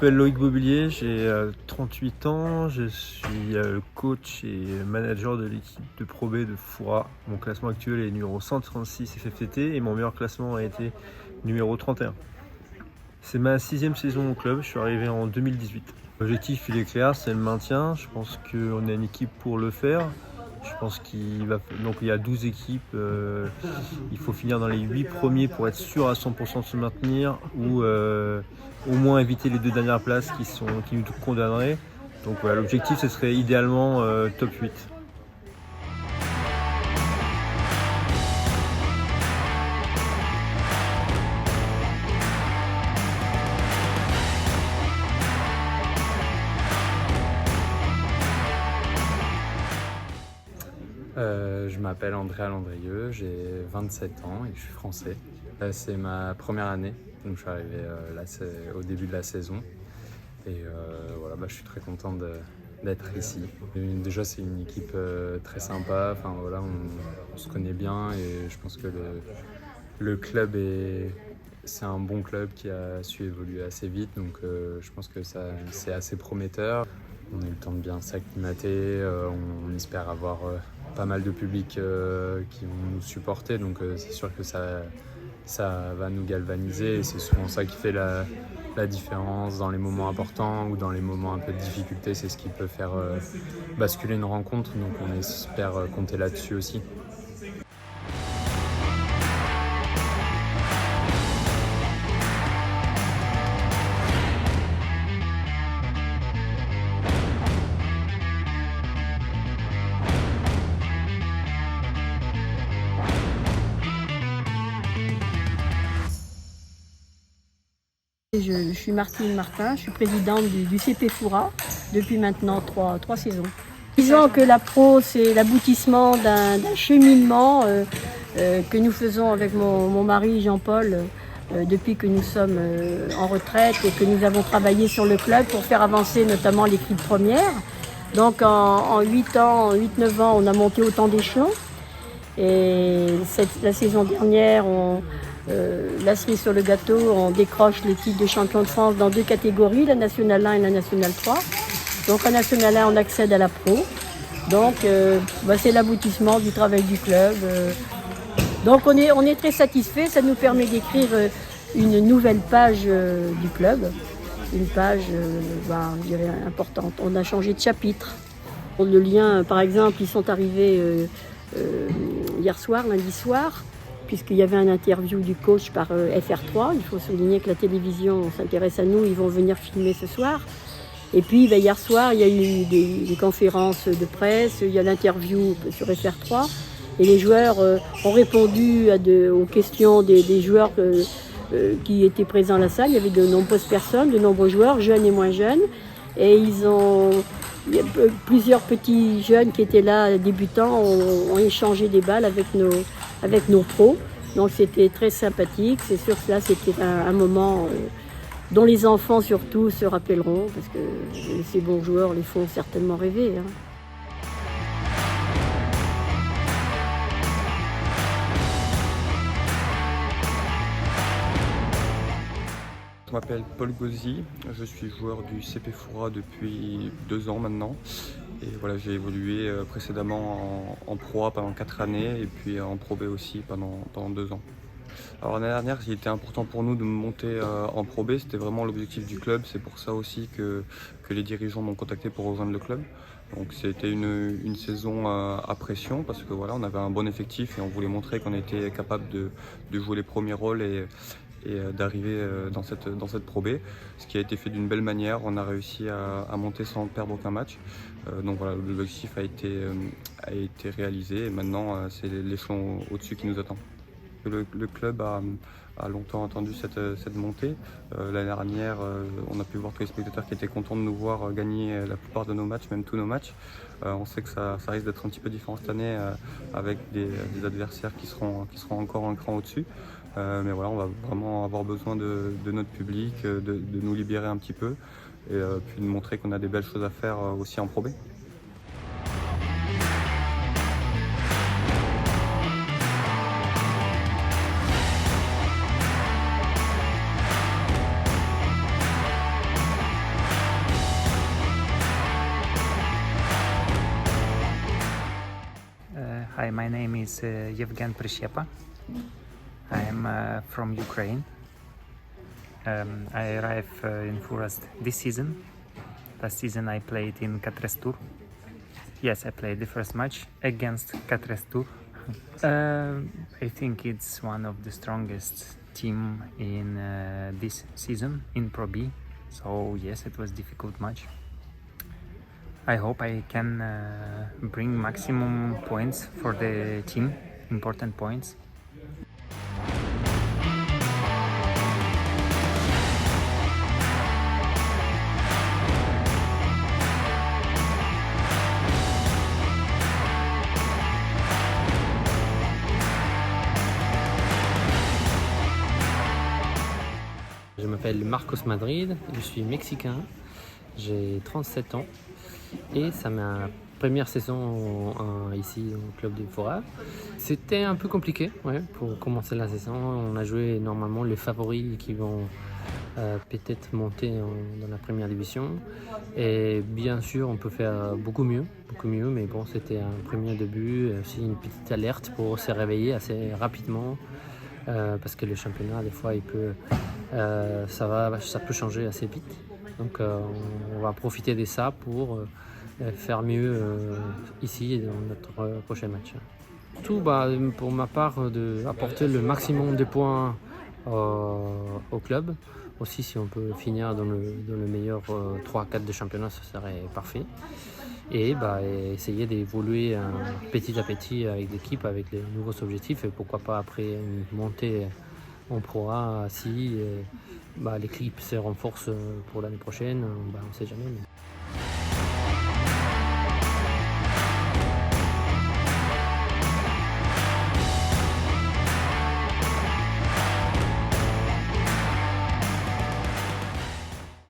m'appelle Loïc Bobillier, j'ai 38 ans, je suis coach et manager de l'équipe de Pro B de Foura. Mon classement actuel est numéro 136 FFTT et mon meilleur classement a été numéro 31. C'est ma 6e saison au club, je suis arrivé en 2018. L'objectif il est clair, c'est le maintien. Je pense qu'on a une équipe pour le faire. Je pense donc il y a 12 équipes, il faut finir dans les 8 premiers pour être sûr à 100% de se maintenir ou au moins éviter les 2 dernières places qui nous condamneraient. Donc voilà, l'objectif ce serait idéalement top 8. Je m'appelle Andrea Landrieux, j'ai 27 ans et je suis français. Là, c'est ma première année, donc je suis arrivé au début de la saison. Et voilà, je suis très content d'être ici. Déjà, c'est une équipe très sympa, enfin, voilà, on se connaît bien et je pense que le club c'est un bon club qui a su évoluer assez vite, donc je pense que c'est assez prometteur. On a eu le temps de bien s'acclimater, on espère avoir pas mal de public qui vont nous supporter, donc c'est sûr que ça va nous galvaniser et c'est souvent ça qui fait la différence dans les moments importants ou dans les moments un peu de difficulté, c'est ce qui peut faire basculer une rencontre, donc on espère compter là-dessus aussi. Je suis Martine Martin, je suis présidente du CP Foura depuis maintenant 3 saisons. Disons que la pro, c'est l'aboutissement d'un cheminement que nous faisons avec mon mari Jean-Paul depuis que nous sommes en retraite et que nous avons travaillé sur le club pour faire avancer notamment l'équipe première. Donc en 8-9 ans, on a monté autant d'échelons. Et la saison dernière, la cerise sur le gâteau, on décroche les titres de champion de France dans 2 catégories, la Nationale 1 et la Nationale 3. Donc en Nationale 1, on accède à la pro. Donc c'est l'aboutissement du travail du club. Donc on est très satisfait, ça nous permet d'écrire une nouvelle page du club. Une page, je dirais, importante. On a changé de chapitre. Le lien, par exemple, ils sont arrivés hier soir, lundi soir, puisqu'il y avait un interview du coach par FR3. Il faut souligner que la télévision s'intéresse à nous, ils vont venir filmer ce soir. Et puis hier soir, il y a eu des conférences de presse, il y a l'interview sur FR3. Et les joueurs ont répondu aux questions des joueurs qui étaient présents à la salle. Il y avait de nombreuses personnes, de nombreux joueurs, jeunes et moins jeunes. Et il y a plusieurs petits jeunes qui étaient là, débutants, ont échangé des balles avec nos pros. Donc c'était très sympathique. C'est sûr que là, c'était un moment dont les enfants surtout se rappelleront, parce que ces bons joueurs les font certainement rêver. Je m'appelle Paul Gauzy, je suis joueur du CP Foura depuis 2 ans maintenant. Et voilà, j'ai évolué précédemment en Pro A pendant 4 années et puis en Pro B aussi pendant 2 ans. Alors l'année dernière, il était important pour nous de monter en Pro B, c'était vraiment l'objectif du club. C'est pour ça aussi que les dirigeants m'ont contacté pour rejoindre le club. Donc c'était une saison à pression parce que voilà, on avait un bon effectif et on voulait montrer qu'on était capable de jouer les premiers rôles et d'arriver dans cette Pro B, ce qui a été fait d'une belle manière. On a réussi à monter sans perdre aucun match. Donc voilà, l'objectif a été réalisé et maintenant c'est l'échelon au-dessus qui nous attend. Le club a longtemps attendu cette montée. L'année dernière, on a pu voir tous les spectateurs qui étaient contents de nous voir gagner la plupart de nos matchs, même tous nos matchs. On sait que ça risque d'être un petit peu différent cette année avec des adversaires qui seront encore un cran au-dessus. Mais voilà, on va vraiment avoir besoin de notre public, de nous libérer un petit peu et puis de montrer qu'on a des belles choses à faire aussi en Pro B. Hi, my name is Yevgen Prishepa. I am from Ukraine. I arrived in Furas this season. Last season I played in Katrestur. Yes, I played the first match against Katrestur. I think it's one of the strongest team in this season in Pro B. So yes, it was a difficult match. I hope I can bring maximum points for the team, important points. Je m'appelle Marcos Madrid, je suis mexicain, j'ai 37 ans et c'est ma première saison ici au club de Fora. C'était un peu compliqué pour commencer la saison. On a joué normalement les favoris qui vont peut-être monter dans la première division. Et bien sûr, on peut faire beaucoup mieux, mais bon, c'était un premier début, aussi une petite alerte pour se réveiller assez rapidement. Parce que le championnat, des fois, ça peut changer assez vite. Donc, on va profiter de ça pour faire mieux ici dans notre prochain match. Tout, pour ma part, d'apporter le maximum de points au club. Aussi, si on peut finir dans le meilleur 3-4 de championnat, ça serait parfait. Et essayer d'évoluer petit à petit avec l'équipe, avec les nouveaux objectifs et pourquoi pas après une montée en Pro A si l'équipe se renforce pour l'année prochaine, on ne sait jamais. Mais